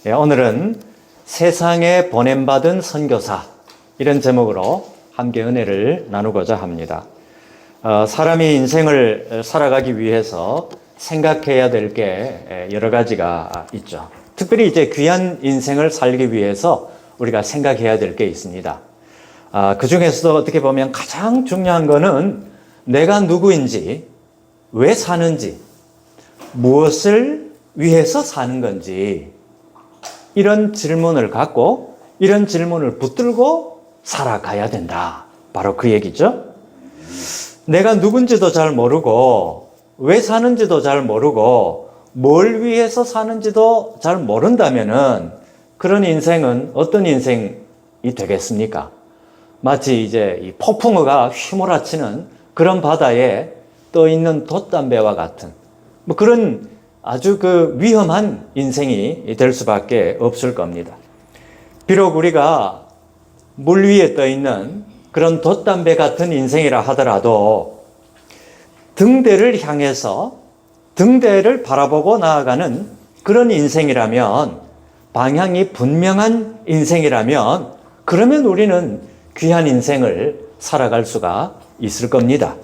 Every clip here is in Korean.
오늘은 세상에 보냄받은 선교사, 이런 제목으로 함께 은혜를 나누고자 합니다. 사람이 인생을 살아가기 위해서 생각해야 될 게 여러 가지가 있죠. 특별히 이제 귀한 인생을 살기 위해서 우리가 생각해야 될 게 있습니다. 그 중에서도 어떻게 보면 가장 중요한 거는 내가 누구인지, 왜 사는지, 무엇을 위해서 사는 건지, 이런 질문을 갖고 이런 질문을 붙들고 살아가야 된다. 바로 그 얘기죠. 내가 누군지도 잘 모르고 왜 사는지도 잘 모르고 뭘 위해서 사는지도 잘 모른다면은 그런 인생은 어떤 인생이 되겠습니까? 마치 이제 이 폭풍우가 휘몰아치는 그런 바다에 떠 있는 돛담배와 같은 그런 아주 위험한 인생이 될 수밖에 없을 겁니다. 비록 우리가 물 위에 떠 있는 그런 돛담배 같은 인생이라 하더라도 등대를 향해서 등대를 바라보고 나아가는 그런 인생이라면, 방향이 분명한 인생이라면, 그러면 우리는 귀한 인생을 살아갈 수가 있을 겁니다.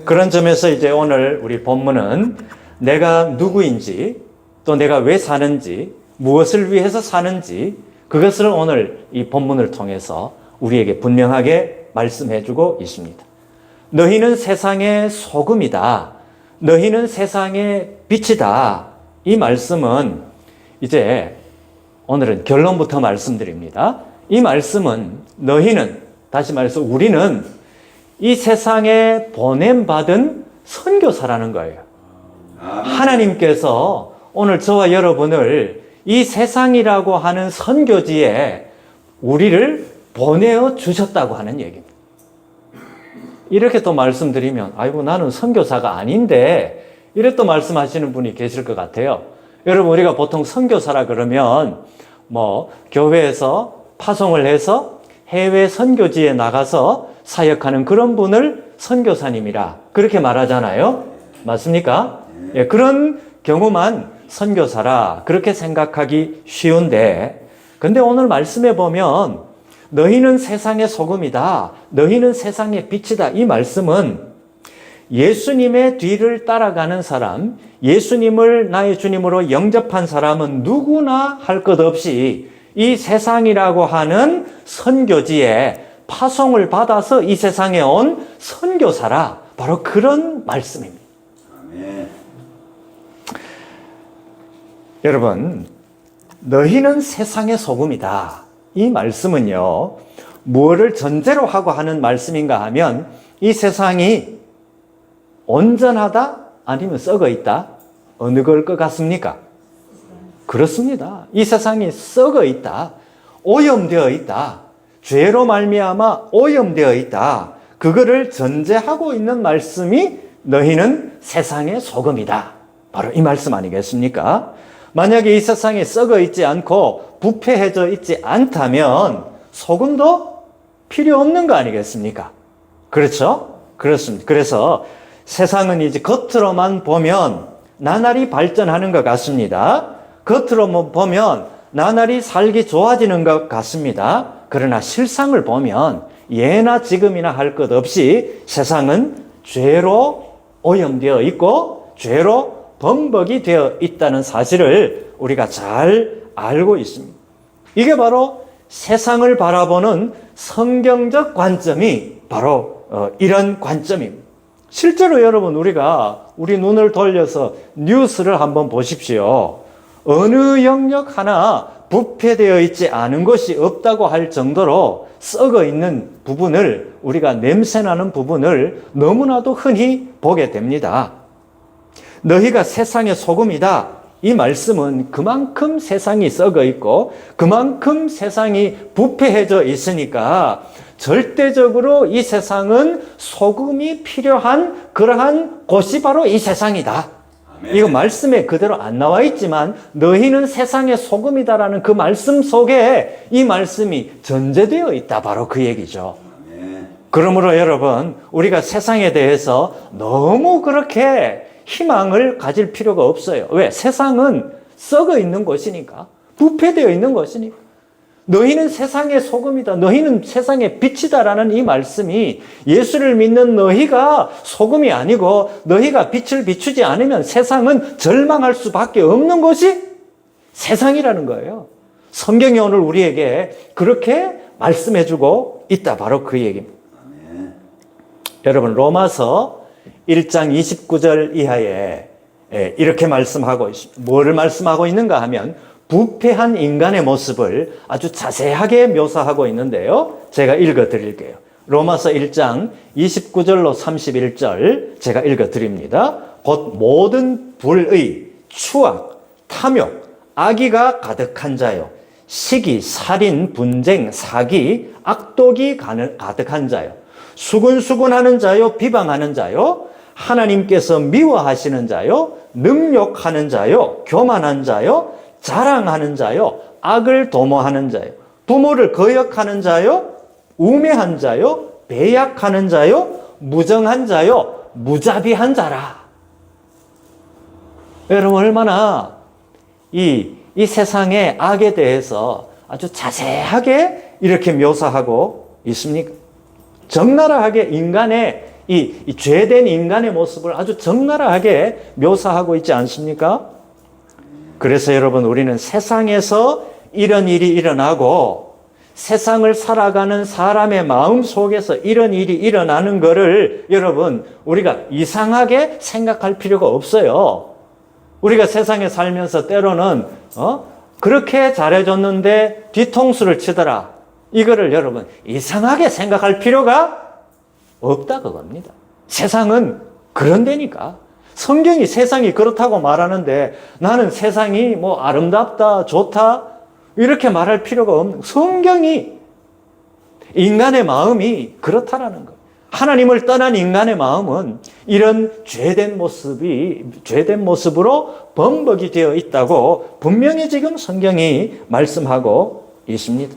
그런 점에서 이제 오늘 우리 본문은 내가 누구인지, 또 내가 왜 사는지, 무엇을 위해서 사는지, 그것을 오늘 이 본문을 통해서 우리에게 분명하게 말씀해 주고 있습니다. 너희는 세상의 소금이다. 너희는 세상의 빛이다. 이 말씀은 이제 오늘은 결론부터 말씀드립니다. 이 말씀은 너희는, 다시 말해서 우리는 이 세상에 보냄받은 선교사라는 거예요. 하나님께서 오늘 저와 여러분을 이 세상이라고 하는 선교지에 우리를 보내어 주셨다고 하는 얘기입니다. 이렇게 또 말씀드리면 아이고 나는 선교사가 아닌데 이렇게 또 말씀하시는 분이 계실 것 같아요. 여러분, 우리가 보통 선교사라 그러면 교회에서 파송을 해서 해외 선교지에 나가서 사역하는 그런 분을 선교사님이라 그렇게 말하잖아요. 맞습니까? 예, 그런 경우만 선교사라 그렇게 생각하기 쉬운데, 근데 오늘 말씀에 보면 너희는 세상의 소금이다, 너희는 세상의 빛이다, 이 말씀은 예수님의 뒤를 따라가는 사람, 예수님을 나의 주님으로 영접한 사람은 누구나 할 것 없이 이 세상이라고 하는 선교지에 파송을 받아서 이 세상에 온 선교사라, 바로 그런 말씀입니다. 여러분, 너희는 세상의 소금이다. 이 말씀은요, 무엇을 전제로 하고 하는 말씀인가 하면, 이 세상이 온전하다? 아니면 썩어 있다? 어느 걸 것 같습니까? 그렇습니다. 이 세상이 썩어 있다. 오염되어 있다. 죄로 말미암아 오염되어 있다. 그거를 전제하고 있는 말씀이 너희는 세상의 소금이다. 바로 이 말씀 아니겠습니까? 만약에 이 세상이 썩어 있지 않고 부패해져 있지 않다면 소금도 필요 없는 거 아니겠습니까? 그렇죠? 그렇습니다. 그래서 세상은 이제 겉으로만 보면 나날이 발전하는 것 같습니다. 겉으로 보면 나날이 살기 좋아지는 것 같습니다. 그러나 실상을 보면 예나 지금이나 할 것 없이 세상은 죄로 오염되어 있고 죄로 범벅이 되어 있다는 사실을 우리가 잘 알고 있습니다. 이게 바로 세상을 바라보는 성경적 관점이 바로 이런 관점입니다. 실제로 여러분, 우리 눈을 돌려서 뉴스를 한번 보십시오. 어느 영역 하나 부패되어 있지 않은 것이 없다고 할 정도로 썩어 있는 부분을, 우리가 냄새나는 부분을 너무나도 흔히 보게 됩니다. 너희가 세상의 소금이다. 이 말씀은 그만큼 세상이 썩어 있고 그만큼 세상이 부패해져 있으니까 절대적으로 이 세상은 소금이 필요한 그러한 곳이 바로 이 세상이다. 아멘. 이거 말씀에 그대로 안 나와 있지만 너희는 세상의 소금이다라는 그 말씀 속에 이 말씀이 전제되어 있다. 바로 그 얘기죠. 아멘. 그러므로 여러분, 우리가 세상에 대해서 너무 그렇게 희망을 가질 필요가 없어요. 왜? 세상은 썩어 있는 곳이니까, 부패되어 있는 것이니까. 너희는 세상의 소금이다. 너희는 세상의 빛이다라는 이 말씀이 예수를 믿는 너희가 소금이 아니고 너희가 빛을 비추지 않으면 세상은 절망할 수밖에 없는 것이 세상이라는 거예요. 성경이 오늘 우리에게 그렇게 말씀해주고 있다. 바로 그 얘기입니다. 여러분, 로마서 1장 29절 이하에 이렇게 말씀하고 있습니다. 뭐를 말씀하고 있는가 하면 부패한 인간의 모습을 아주 자세하게 묘사하고 있는데요. 제가 읽어 드릴게요. 로마서 1장 29절로 31절 제가 읽어 드립니다. 곧 모든 불의, 추악, 탐욕, 악의가 가득한 자요. 시기, 살인, 분쟁, 사기, 악독이 가득한 자요. 수군수군하는 자요. 비방하는 자요. 하나님께서 미워하시는 자요. 능욕하는 자요. 교만한 자요. 자랑하는 자요. 악을 도모하는 자요. 부모를 거역하는 자요. 우매한 자요. 배약하는 자요. 무정한 자요. 무자비한 자라. 여러분, 얼마나 이 세상의 악에 대해서 아주 자세하게 이렇게 묘사하고 있습니까? 적나라하게 인간의 이 죄된 인간의 모습을 아주 적나라하게 묘사하고 있지 않습니까? 그래서 여러분, 우리는 세상에서 이런 일이 일어나고 세상을 살아가는 사람의 마음 속에서 이런 일이 일어나는 것을 여러분, 우리가 이상하게 생각할 필요가 없어요. 우리가 세상에 살면서 때로는 그렇게 잘해줬는데 뒤통수를 치더라. 이거를 여러분 이상하게 생각할 필요가 없다 그겁니다. 세상은 그런 데니까. 성경이 세상이 그렇다고 말하는데 나는 세상이 뭐 아름답다, 좋다 이렇게 말할 필요가 없는, 성경이 인간의 마음이 그렇다라는 것. 하나님을 떠난 인간의 마음은 이런 죄된 모습으로 범벅이 되어 있다고 분명히 지금 성경이 말씀하고 있습니다.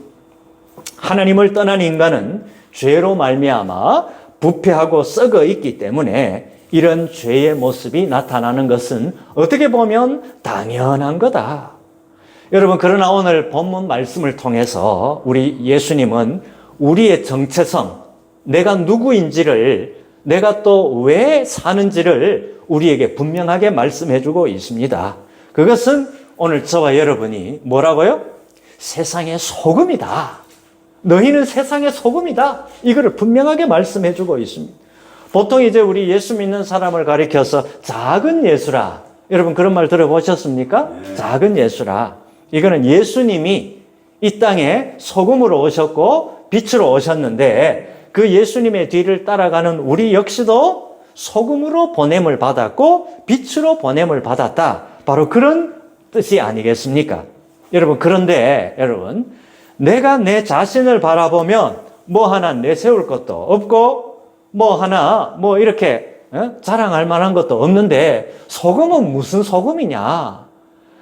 하나님을 떠난 인간은 죄로 말미암아 부패하고 썩어 있기 때문에 이런 죄의 모습이 나타나는 것은 어떻게 보면 당연한 거다. 여러분, 그러나 오늘 본문 말씀을 통해서 우리 예수님은 우리의 정체성, 내가 누구인지를, 내가 또 왜 사는지를 우리에게 분명하게 말씀해주고 있습니다. 그것은 오늘 저와 여러분이 뭐라고요? 세상의 소금이다. 너희는 세상의 소금이다. 이거를 분명하게 말씀해주고 있습니다. 보통 이제 우리 예수 믿는 사람을 가리켜서 작은 예수라. 여러분 그런 말 들어보셨습니까? 네. 작은 예수라. 이거는 예수님이 이 땅에 소금으로 오셨고 빛으로 오셨는데 그 예수님의 뒤를 따라가는 우리 역시도 소금으로 보냄을 받았고 빛으로 보냄을 받았다. 바로 그런 뜻이 아니겠습니까? 여러분, 그런데 여러분, 내가 내 자신을 바라보면 뭐 하나 내세울 것도 없고 뭐 하나 뭐 이렇게 자랑할 만한 것도 없는데 소금은 무슨 소금이냐?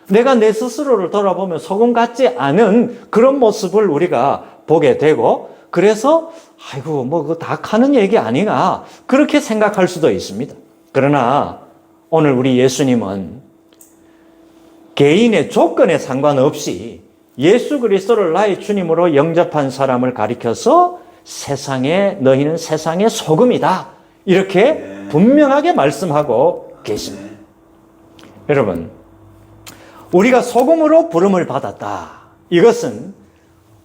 내가 내 스스로를 돌아보면 소금 같지 않은 그런 모습을 우리가 보게 되고, 그래서 아이고 뭐 그거 다 하는 얘기 아니가 그렇게 생각할 수도 있습니다. 그러나 오늘 우리 예수님은 개인의 조건에 상관없이 예수 그리스도를 나의 주님으로 영접한 사람을 가리켜서 세상에, 너희는 세상의 소금이다. 이렇게 분명하게 말씀하고 계십니다. 여러분, 우리가 소금으로 부름을 받았다. 이것은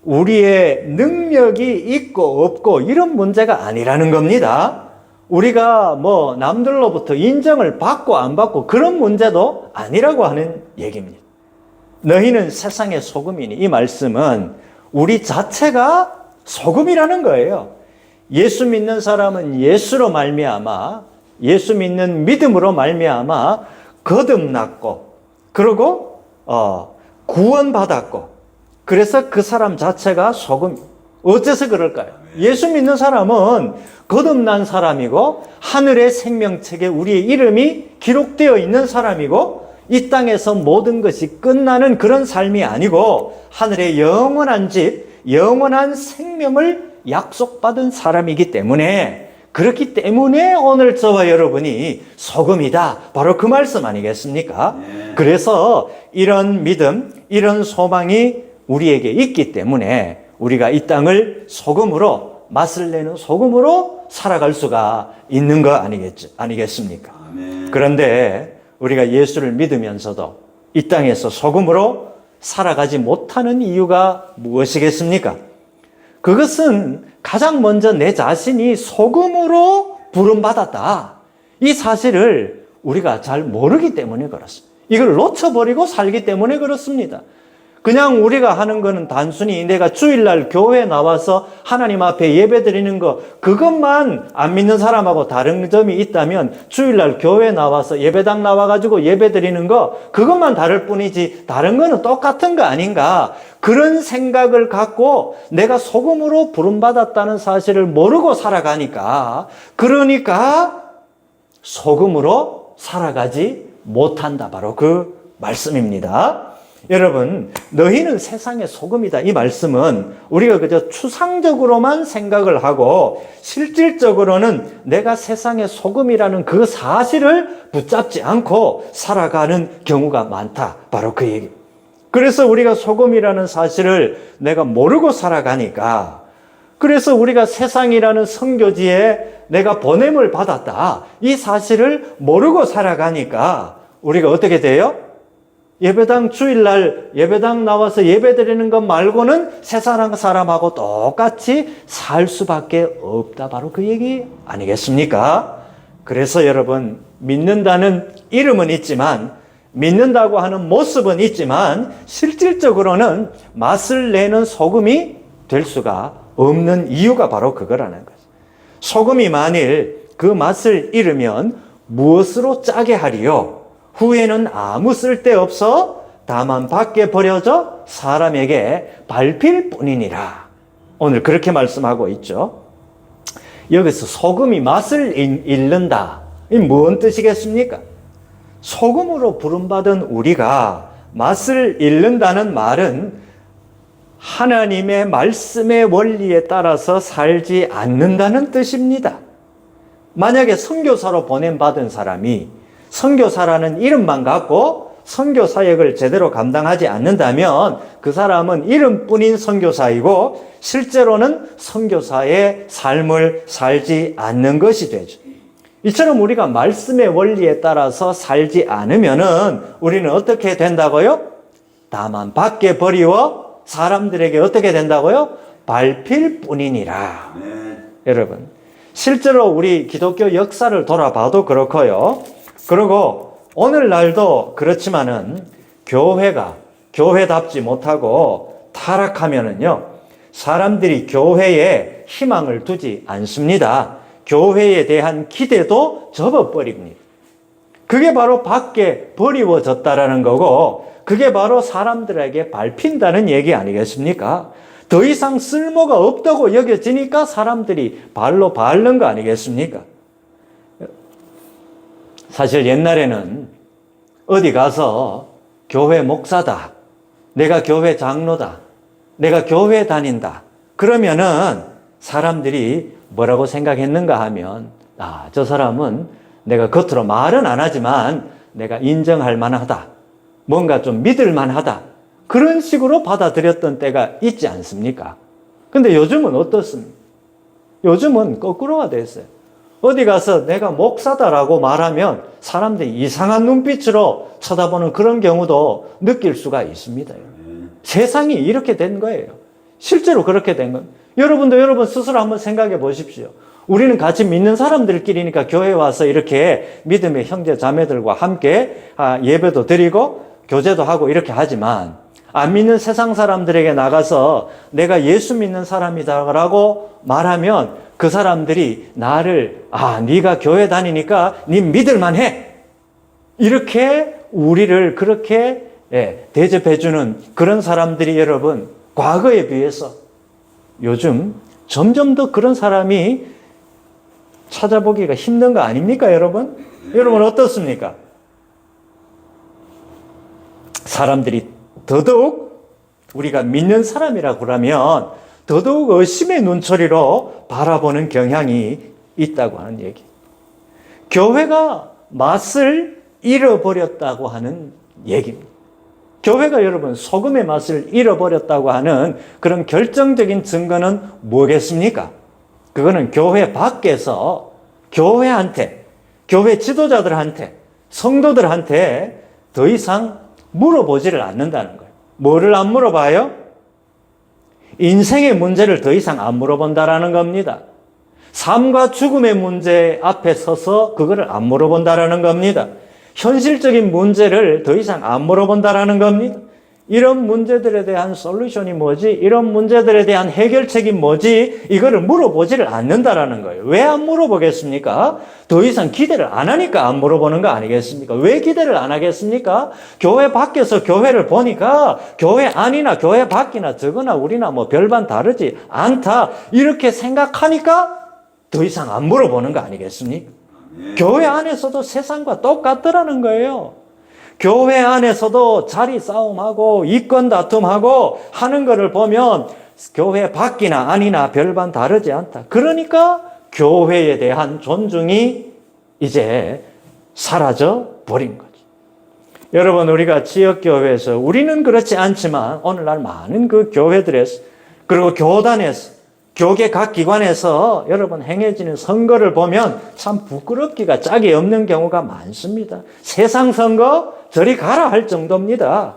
우리의 능력이 있고 없고 이런 문제가 아니라는 겁니다. 우리가 뭐 남들로부터 인정을 받고 안 받고 그런 문제도 아니라고 하는 얘기입니다. 너희는 세상의 소금이니, 이 말씀은 우리 자체가 소금이라는 거예요. 예수 믿는 사람은 예수로 말미암아, 예수 믿는 믿음으로 말미암아 거듭났고, 그리고 구원받았고, 그래서 그 사람 자체가 소금. 어째서 그럴까요? 예수 믿는 사람은 거듭난 사람이고 하늘의 생명책에 우리의 이름이 기록되어 있는 사람이고, 이 땅에서 모든 것이 끝나는 그런 삶이 아니고 하늘의 영원한 집, 영원한 생명을 약속받은 사람이기 때문에 그렇기 때문에 오늘 저와 여러분이 소금이다. 바로 그 말씀 아니겠습니까? 그래서 이런 믿음, 이런 소망이 우리에게 있기 때문에 우리가 이 땅을 소금으로, 맛을 내는 소금으로 살아갈 수가 있는 거 아니겠습니까? 그런데 우리가 예수를 믿으면서도 이 땅에서 소금으로 살아가지 못하는 이유가 무엇이겠습니까? 그것은 가장 먼저 내 자신이 소금으로 부름받았다. 이 사실을 우리가 잘 모르기 때문에 그렇습니다. 이걸 놓쳐버리고 살기 때문에 그렇습니다. 그냥 우리가 하는 거는 단순히 내가 주일날 교회에 나와서 하나님 앞에 예배 드리는 거, 그것만 안 믿는 사람하고 다른 점이 있다면 주일날 교회에 나와서 예배당 나와가지고 예배 드리는 거, 그것만 다를 뿐이지 다른 거는 똑같은 거 아닌가. 그런 생각을 갖고 내가 소금으로 부름받았다는 사실을 모르고 살아가니까, 그러니까 소금으로 살아가지 못한다. 바로 그 말씀입니다. 여러분, 너희는 세상의 소금이다. 이 말씀은 우리가 그저 추상적으로만 생각을 하고 실질적으로는 내가 세상의 소금이라는 그 사실을 붙잡지 않고 살아가는 경우가 많다. 바로 그 얘기. 그래서 우리가 소금이라는 사실을 내가 모르고 살아가니까, 그래서 우리가 세상이라는 선교지에 내가 보냄을 받았다. 이 사실을 모르고 살아가니까 우리가 어떻게 돼요? 예배당 주일날 예배당 나와서 예배 드리는 것 말고는 세상 사람하고 똑같이 살 수밖에 없다. 바로 그 얘기 아니겠습니까? 그래서 여러분, 믿는다는 이름은 있지만, 믿는다고 하는 모습은 있지만 실질적으로는 맛을 내는 소금이 될 수가 없는 이유가 바로 그거라는 거죠. 소금이 만일 그 맛을 잃으면 무엇으로 짜게 하리요? 후에는 아무 쓸데없어 다만 밖에 버려져 사람에게 밟힐 뿐이니라. 오늘 그렇게 말씀하고 있죠. 여기서 소금이 맛을 잃는다. 이 무슨 뜻이겠습니까? 소금으로 부름받은 우리가 맛을 잃는다는 말은 하나님의 말씀의 원리에 따라서 살지 않는다는 뜻입니다. 만약에 선교사로 보냄받은 사람이 선교사라는 이름만 갖고 선교 사역을 제대로 감당하지 않는다면 그 사람은 이름뿐인 선교사이고 실제로는 선교사의 삶을 살지 않는 것이 되죠. 이처럼 우리가 말씀의 원리에 따라서 살지 않으면은 우리는 어떻게 된다고요? 다만 밖에 버리워 사람들에게 어떻게 된다고요? 밟힐 뿐이니라. 여러분, 실제로 우리 기독교 역사를 돌아봐도 그렇고요. 그리고 오늘날도 그렇지만은 교회가 교회답지 못하고 타락하면은요, 사람들이 교회에 희망을 두지 않습니다. 교회에 대한 기대도 접어버립니다. 그게 바로 밖에 버리워졌다라는 거고, 그게 바로 사람들에게 밟힌다는 얘기 아니겠습니까? 더 이상 쓸모가 없다고 여겨지니까 사람들이 발로 밟는 거 아니겠습니까? 사실 옛날에는 어디 가서 교회 목사다, 내가 교회 장로다, 내가 교회 다닌다, 그러면은 사람들이 뭐라고 생각했는가 하면, 저 사람은 내가 겉으로 말은 안 하지만 내가 인정할 만하다, 뭔가 좀 믿을 만하다, 그런 식으로 받아들였던 때가 있지 않습니까? 근데 요즘은 어떻습니까? 요즘은 거꾸로가 됐어요. 어디 가서 내가 목사다라고 말하면 사람들이 이상한 눈빛으로 쳐다보는 그런 경우도 느낄 수가 있습니다. 세상이 이렇게 된 거예요. 실제로 그렇게 된 겁니다. 여러분도 여러분 스스로 한번 생각해 보십시오. 우리는 같이 믿는 사람들끼리니까 교회에 와서 이렇게 믿음의 형제 자매들과 함께 예배도 드리고 교제도 하고 이렇게 하지만, 안 믿는 세상 사람들에게 나가서 내가 예수 믿는 사람이다라고 말하면 그 사람들이 나를 네가 교회 다니니까 네 믿을만해, 이렇게 우리를 그렇게 대접해주는 그런 사람들이 여러분, 과거에 비해서 요즘 점점 더 그런 사람이 찾아보기가 힘든 거 아닙니까, 여러분? 여러분 어떻습니까? 사람들이 더더욱 우리가 믿는 사람이라고 그러면 더더욱 의심의 눈초리로 바라보는 경향이 있다고 하는 얘기. 교회가 맛을 잃어버렸다고 하는 얘기입니다. 교회가 여러분 소금의 맛을 잃어버렸다고 하는 그런 결정적인 증거는 뭐겠습니까? 그거는 교회 밖에서 교회한테, 교회 지도자들한테, 성도들한테 더 이상 물어보지를 않는다는 거예요. 뭐를 안 물어봐요? 인생의 문제를 더 이상 안 물어본다라는 겁니다. 삶과 죽음의 문제 앞에 서서 그거를 안 물어본다라는 겁니다. 현실적인 문제를 더 이상 안 물어본다라는 겁니다. 이런 문제들에 대한 솔루션이 뭐지? 이런 문제들에 대한 해결책이 뭐지? 이거를 물어보지를 않는다라는 거예요. 왜 안 물어보겠습니까? 더 이상 기대를 안 하니까 안 물어보는 거 아니겠습니까? 왜 기대를 안 하겠습니까? 교회 밖에서 교회를 보니까 교회 안이나 교회 밖이나 저거나 우리나 뭐 별반 다르지 않다. 이렇게 생각하니까 더 이상 안 물어보는 거 아니겠습니까? 교회 안에서도 세상과 똑같더라는 거예요. 교회 안에서도 자리 싸움하고 이권 다툼하고 하는 것을 보면 교회 밖이나 안이나 별반 다르지 않다. 그러니까 교회에 대한 존중이 이제 사라져 버린 거죠. 여러분, 우리가 지역교회에서 우리는 그렇지 않지만 오늘날 많은 그 교회들에서 그리고 교단에서 교계 각 기관에서 여러분 행해지는 선거를 보면 참 부끄럽기가 짝이 없는 경우가 많습니다. 세상 선거 저리 가라 할 정도입니다.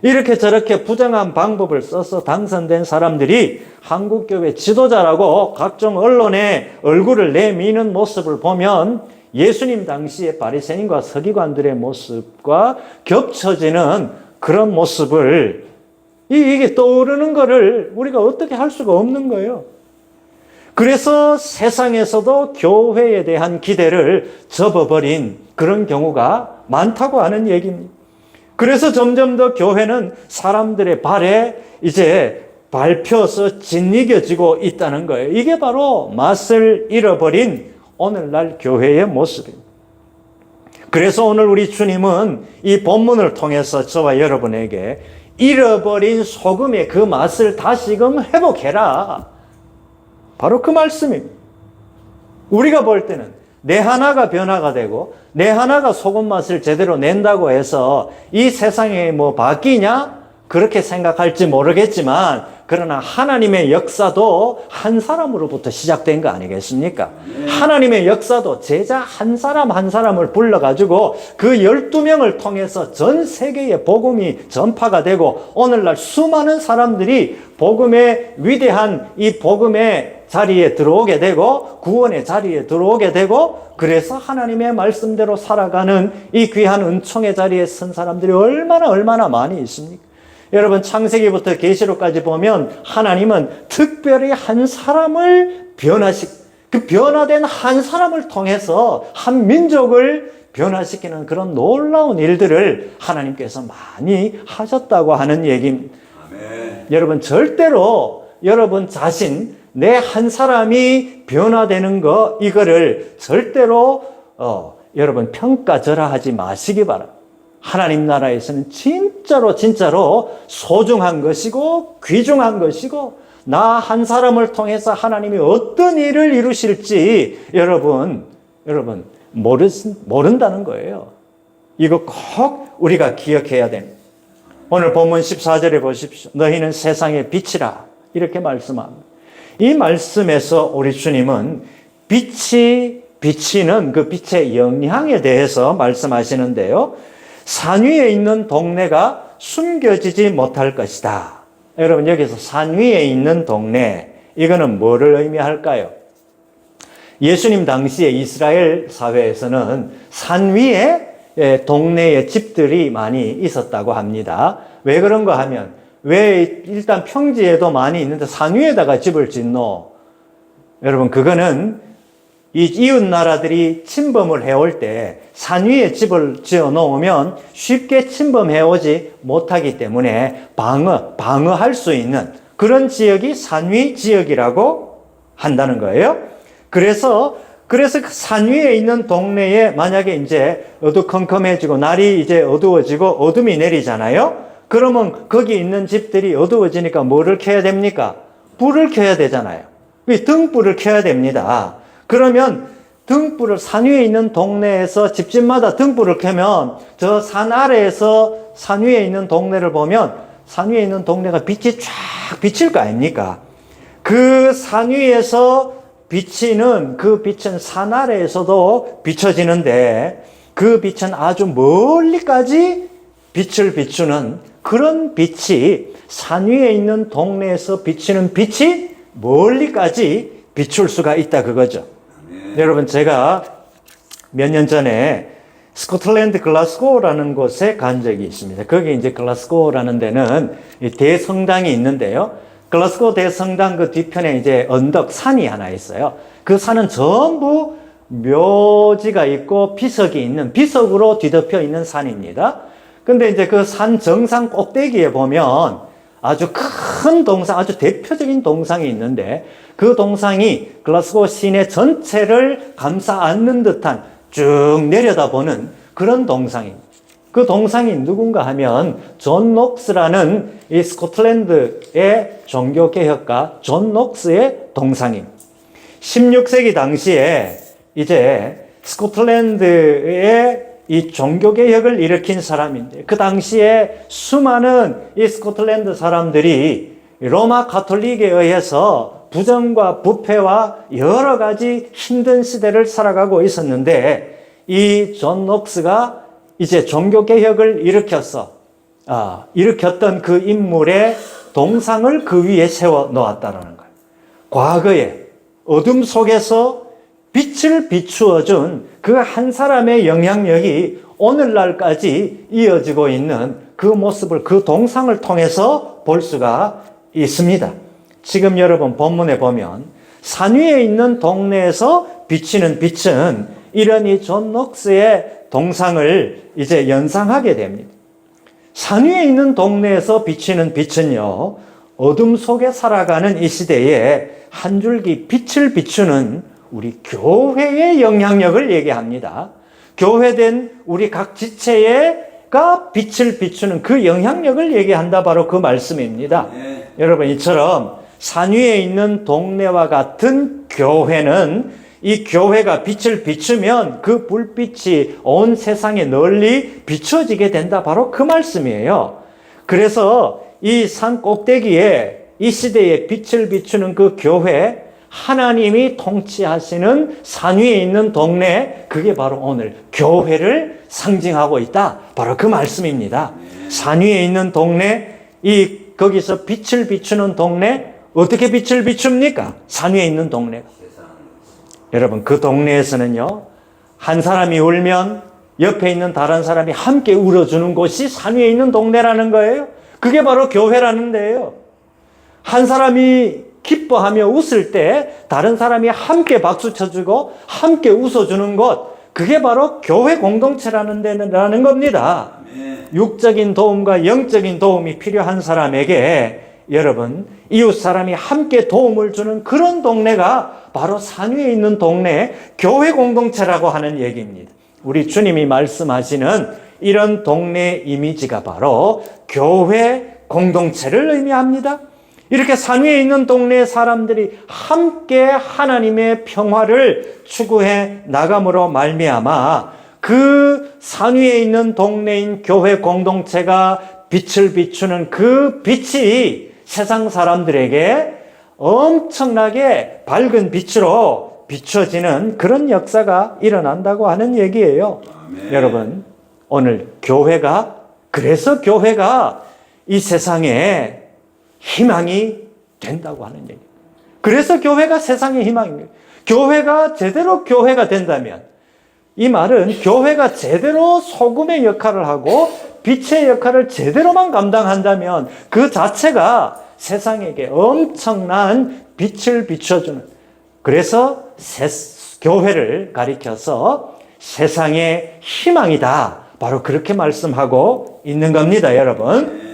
이렇게 저렇게 부정한 방법을 써서 당선된 사람들이 한국교회 지도자라고 각종 언론에 얼굴을 내미는 모습을 보면 예수님 당시의 바리새인과 서기관들의 모습과 겹쳐지는 그런 모습을 이게 떠오르는 거를 우리가 어떻게 할 수가 없는 거예요. 그래서 세상에서도 교회에 대한 기대를 접어버린 그런 경우가 많다고 하는 얘기입니다. 그래서 점점 더 교회는 사람들의 발에 이제 밟혀서 짓이겨지고 있다는 거예요. 이게 바로 맛을 잃어버린 오늘날 교회의 모습입니다. 그래서 오늘 우리 주님은 이 본문을 통해서 저와 여러분에게 잃어버린 소금의 그 맛을 다시금 회복해라. 바로 그 말씀입니다. 우리가 볼 때는 내 하나가 변화가 되고 내 하나가 소금 맛을 제대로 낸다고 해서 이 세상이 뭐 바뀌냐? 그렇게 생각할지 모르겠지만 그러나 하나님의 역사도 한 사람으로부터 시작된 거 아니겠습니까? 하나님의 역사도 제자 한 사람 한 사람을 불러가지고 그 12명을 통해서 전 세계에 복음이 전파가 되고 오늘날 수많은 사람들이 복음의 위대한 이 복음의 자리에 들어오게 되고 구원의 자리에 들어오게 되고 그래서 하나님의 말씀대로 살아가는 이 귀한 은총의 자리에 선 사람들이 얼마나 많이 있습니까? 여러분 창세기부터 계시록까지 보면 하나님은 특별히 한 사람을 그 변화된 한 사람을 통해서 한 민족을 변화시키는 그런 놀라운 일들을 하나님께서 많이 하셨다고 하는 얘기입니다. 아멘. 여러분 절대로 여러분 자신 내 한 사람이 변화되는 거 이거를 절대로 여러분 평가절하하지 마시기 바랍니다. 하나님 나라에서는 진짜로 소중한 것이고 귀중한 것이고 나 한 사람을 통해서 하나님이 어떤 일을 이루실지 여러분 모른다는 거예요. 이거 꼭 우리가 기억해야 됩니다. 오늘 본문 14절에 보십시오. 너희는 세상의 빛이라 이렇게 말씀합니다. 이 말씀에서 우리 주님은 빛이 비치는 그 빛의 영향에 대해서 말씀하시는데요. 산 위에 있는 동네가 숨겨지지 못할 것이다. 여러분 여기서 산 위에 있는 동네 이거는 뭐를 의미할까요? 예수님 당시에 이스라엘 사회에서는 산 위에 동네의 집들이 많이 있었다고 합니다. 왜 그런가 하면 왜 일단 평지에도 많이 있는데 산 위에다가 집을 짓노? 여러분 그거는 이 이웃 나라들이 침범을 해올 때 산 위에 집을 지어 놓으면 쉽게 침범해 오지 못하기 때문에 방어할 수 있는 그런 지역이 산위 지역이라고 한다는 거예요. 그래서 그 산 위에 있는 동네에 만약에 이제 어두컴컴해지고 날이 이제 어두워지고 어둠이 내리잖아요. 그러면 거기 있는 집들이 어두워지니까 뭐를 켜야 됩니까? 불을 켜야 되잖아요. 등불을 켜야 됩니다. 그러면 등불을 산 위에 있는 동네에서 집집마다 등불을 켜면 저 산 아래에서 산 위에 있는 동네를 보면 산 위에 있는 동네가 빛이 쫙 비칠 거 아닙니까? 그 산 위에서 비치는 그 빛은 산 아래에서도 비춰지는데 그 빛은 아주 멀리까지 빛을 비추는 그런 빛이 산 위에 있는 동네에서 비치는 빛이 멀리까지 비출 수가 있다 그거죠. 여러분, 제가 몇 년 전에 스코틀랜드 글라스고라는 곳에 간 적이 있습니다. 거기 이제 글라스고라는 데는 대성당이 있는데요. 글라스고 대성당 그 뒤편에 이제 언덕, 산이 하나 있어요. 그 산은 전부 묘지가 있고 비석이 있는, 비석으로 뒤덮여 있는 산입니다. 근데 이제 그 산 정상 꼭대기에 보면 아주 큰 동상, 아주 대표적인 동상이 있는데 그 동상이 글라스고 시내 전체를 감싸 안는 듯한 쭉 내려다보는 그런 동상입니다. 그 동상이 누군가 하면 존 녹스라는 이 스코틀랜드의 종교개혁가 존 녹스의 동상입니다. 16세기 당시에 이제 스코틀랜드의 이 종교개혁을 일으킨 사람인데 그 당시에 수많은 이 스코틀랜드 사람들이 로마 가톨릭에 의해서 부정과 부패와 여러 가지 힘든 시대를 살아가고 있었는데 이 존 녹스가 이제 종교개혁을 일으켰던 그 인물의 동상을 그 위에 세워 놓았다는 거예요. 과거에 어둠 속에서 빛을 비추어준 그 한 사람의 영향력이 오늘날까지 이어지고 있는 그 모습을 그 동상을 통해서 볼 수가 있습니다. 지금 여러분 본문에 보면 산 위에 있는 동네에서 비치는 빛은 이런 이 존 녹스의 동상을 이제 연상하게 됩니다. 산 위에 있는 동네에서 비치는 빛은요, 어둠 속에 살아가는 이 시대에 한 줄기 빛을 비추는 우리 교회의 영향력을 얘기합니다. 교회된 우리 각 지체가 빛을 비추는 그 영향력을 얘기한다. 바로 그 말씀입니다. 여러분, 이처럼 산 위에 있는 동네와 같은 교회는 이 교회가 빛을 비추면 그 불빛이 온 세상에 널리 비춰지게 된다. 바로 그 말씀이에요. 그래서 이 산 꼭대기에 이 시대에 빛을 비추는 그 교회, 하나님이 통치하시는 산 위에 있는 동네, 그게 바로 오늘 교회를 상징하고 있다. 바로 그 말씀입니다. 산 위에 있는 동네, 거기서 빛을 비추는 동네, 어떻게 빛을 비춥니까? 산 위에 있는 동네가. 여러분, 그 동네에서는요, 한 사람이 울면 옆에 있는 다른 사람이 함께 울어주는 곳이 산 위에 있는 동네라는 거예요. 그게 바로 교회라는 데예요. 한 사람이 기뻐하며 웃을 때 다른 사람이 함께 박수 쳐주고 함께 웃어주는 곳, 그게 바로 교회 공동체라는 데라는 겁니다. 육적인 도움과 영적인 도움이 필요한 사람에게 여러분, 이웃 사람이 함께 도움을 주는 그런 동네가 바로 산 위에 있는 동네, 교회 공동체라고 하는 얘기입니다. 우리 주님이 말씀하시는 이런 동네 이미지가 바로 교회 공동체를 의미합니다. 이렇게 산 위에 있는 동네의 사람들이 함께 하나님의 평화를 추구해 나감으로 말미암아 그 산 위에 있는 동네인 교회 공동체가 빛을 비추는 그 빛이 세상 사람들에게 엄청나게 밝은 빛으로 비춰지는 그런 역사가 일어난다고 하는 얘기예요. 여러분, 오늘 그래서 교회가 이 세상에 희망이 된다고 하는 얘기예요. 그래서 교회가 세상의 희망입니다. 교회가 제대로 교회가 된다면, 이 말은 교회가 제대로 소금의 역할을 하고 빛의 역할을 제대로만 감당한다면 그 자체가 세상에게 엄청난 빛을 비춰주는, 그래서 교회를 가리켜서 세상의 희망이다. 바로 그렇게 말씀하고 있는 겁니다, 여러분.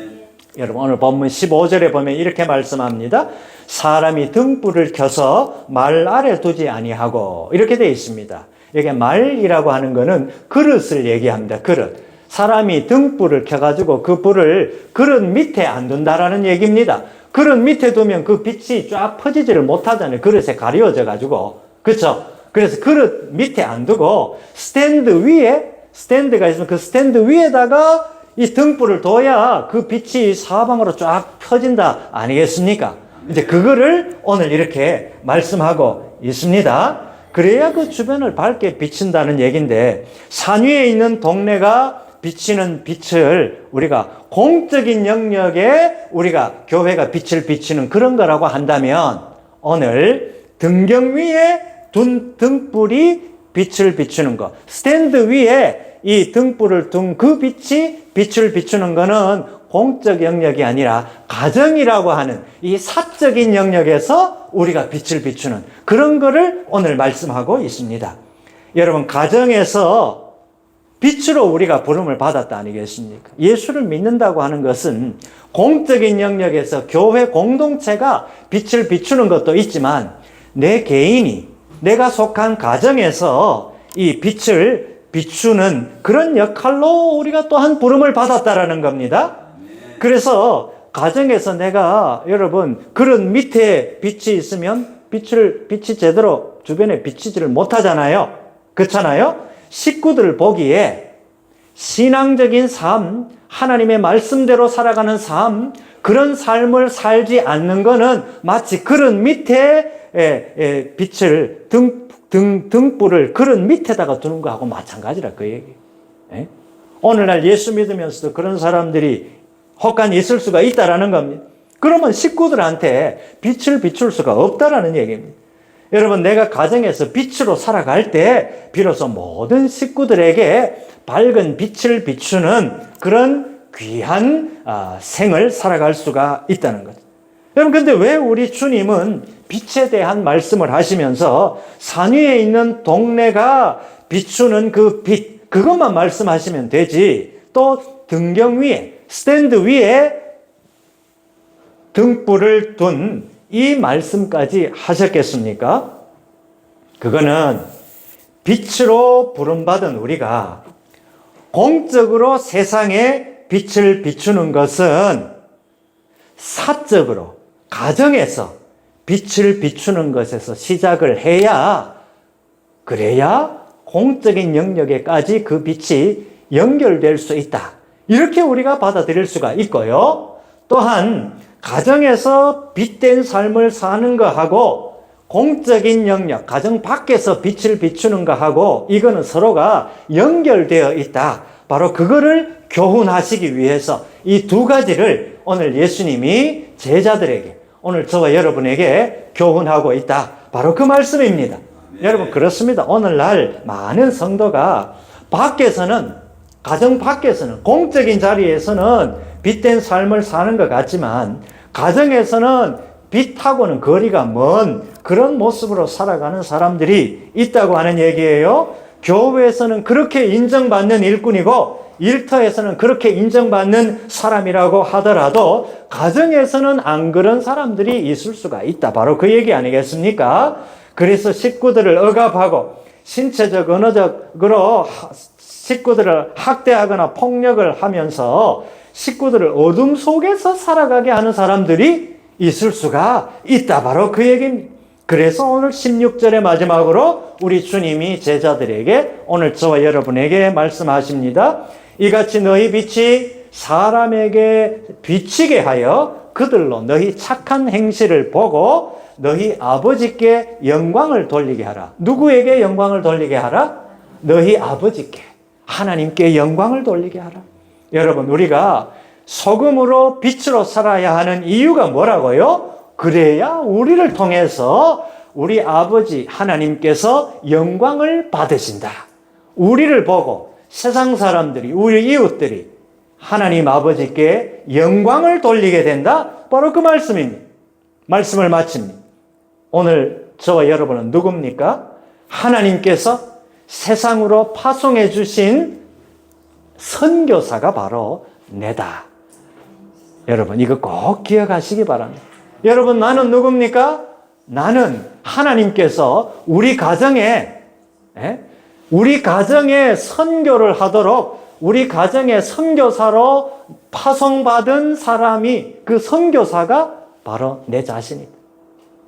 여러분, 오늘 본문 15절에 보면 이렇게 말씀합니다. 사람이 등불을 켜서 말 아래 두지 아니하고, 이렇게 되어 있습니다. 여기 말이라고 하는 것은 그릇을 얘기합니다. 그릇. 사람이 등불을 켜가지고 그 불을 그릇 밑에 안 둔다라는 얘기입니다. 그릇 밑에 두면 그 빛이 쫙 퍼지지를 못하잖아요. 그릇에 가려져 가지고. 그렇죠? 그래서 그릇 밑에 안 두고 스탠드 위에, 스탠드가 있으면 그 스탠드 위에다가 이 등불을 둬야 그 빛이 사방으로 쫙 펴진다 아니겠습니까? 이제 그거를 오늘 이렇게 말씀하고 있습니다. 그래야 그 주변을 밝게 비친다는 얘기인데, 산 위에 있는 동네가 비치는 빛을 우리가 공적인 영역에 우리가 교회가 빛을 비치는 그런 거라고 한다면, 오늘 등경 위에 둔 등불이 빛을 비추는 것, 스탠드 위에 이 등불을 둔 그 빛이 빛을 비추는 거는 공적 영역이 아니라 가정이라고 하는 이 사적인 영역에서 우리가 빛을 비추는 그런 거를 오늘 말씀하고 있습니다. 여러분, 가정에서 빛으로 우리가 부름을 받았다 아니겠습니까? 예수를 믿는다고 하는 것은 공적인 영역에서 교회 공동체가 빛을 비추는 것도 있지만, 내 개인이, 내가 속한 가정에서 이 빛을 비추는 그런 역할로 우리가 또한 부름을 받았다라는 겁니다. 그래서 가정에서 내가, 여러분, 그런 밑에 빛이 있으면 빛이 제대로 주변에 비치지를 못하잖아요. 그렇잖아요? 식구들을 보기에 신앙적인 삶, 하나님의 말씀대로 살아가는 삶, 그런 삶을 살지 않는 거는 마치 그런 밑에 빛을 등불을 그런 밑에다가 두는 거하고 마찬가지라, 그 얘기. 예? 오늘날 예수 믿으면서도 그런 사람들이 혹간 있을 수가 있다라는 겁니다. 그러면 식구들한테 빛을 비출 수가 없다라는 얘기입니다. 여러분, 내가 가정에서 빛으로 살아갈 때 비로소 모든 식구들에게 밝은 빛을 비추는 그런 귀한 생을 살아갈 수가 있다는 거죠. 여러분, 근데 왜 우리 주님은 빛에 대한 말씀을 하시면서 산 위에 있는 동네가 비추는 그 빛, 그것만 말씀하시면 되지, 또 등경 위에, 스탠드 위에 등불을 둔 이 말씀까지 하셨겠습니까? 그거는 빛으로 부름받은 우리가 공적으로 세상에 빛을 비추는 것은 사적으로 가정에서 빛을 비추는 것에서 시작을 해야, 그래야 공적인 영역에까지 그 빛이 연결될 수 있다, 이렇게 우리가 받아들일 수가 있고요. 또한 가정에서 빛된 삶을 사는 것하고 공적인 영역, 가정 밖에서 빛을 비추는 것하고 이거는 서로가 연결되어 있다, 바로 그거를 교훈하시기 위해서 이 두 가지를 오늘 예수님이 제자들에게, 오늘 저와 여러분에게 교훈하고 있다, 바로 그 말씀입니다. 네. 여러분, 그렇습니다. 오늘날 많은 성도가 밖에서는, 가정 밖에서는, 공적인 자리에서는 빛된 삶을 사는 것 같지만 가정에서는 빛하고는 거리가 먼 그런 모습으로 살아가는 사람들이 있다고 하는 얘기예요. 교회에서는 그렇게 인정받는 일꾼이고 일터에서는 그렇게 인정받는 사람이라고 하더라도 가정에서는 안 그런 사람들이 있을 수가 있다, 바로 그 얘기 아니겠습니까? 그래서 식구들을 억압하고 신체적, 언어적으로 식구들을 학대하거나 폭력을 하면서 식구들을 어둠 속에서 살아가게 하는 사람들이 있을 수가 있다, 바로 그 얘기입니다. 그래서 오늘 16절의 마지막으로 우리 주님이 제자들에게, 오늘 저와 여러분에게 말씀하십니다. 이같이 너희 빛이 사람에게 비치게 하여 그들로 너희 착한 행실을 보고 너희 아버지께 영광을 돌리게 하라. 누구에게 영광을 돌리게 하라? 너희 아버지께, 하나님께 영광을 돌리게 하라. 여러분, 우리가 소금으로 빛으로 살아야 하는 이유가 뭐라고요? 그래야 우리를 통해서 우리 아버지 하나님께서 영광을 받으신다. 우리를 보고 세상 사람들이, 우리 이웃들이 하나님 아버지께 영광을 돌리게 된다, 바로 그 말씀입니다. 말씀을 마칩니다. 오늘 저와 여러분은 누굽니까? 하나님께서 세상으로 파송해 주신 선교사가 바로 내다. 여러분, 이거 꼭 기억하시기 바랍니다. 여러분, 나는 누굽니까? 나는 하나님께서 우리 가정에 선교를 하도록 우리 가정에 선교사로 파송받은 사람이, 그 선교사가 바로 내 자신이다.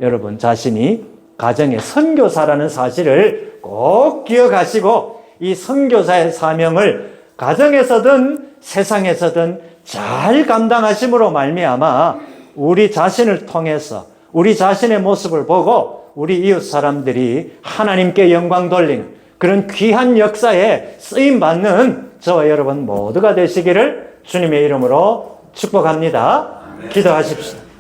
여러분 자신이 가정의 선교사라는 사실을 꼭 기억하시고 이 선교사의 사명을 가정에서든 세상에서든 잘 감당하심으로 말미암아 우리 자신을 통해서 우리 자신의 모습을 보고 우리 이웃 사람들이 하나님께 영광 돌리는 그런 귀한 역사에 쓰임받는 저와 여러분 모두가 되시기를 주님의 이름으로 축복합니다. 기도하십시오.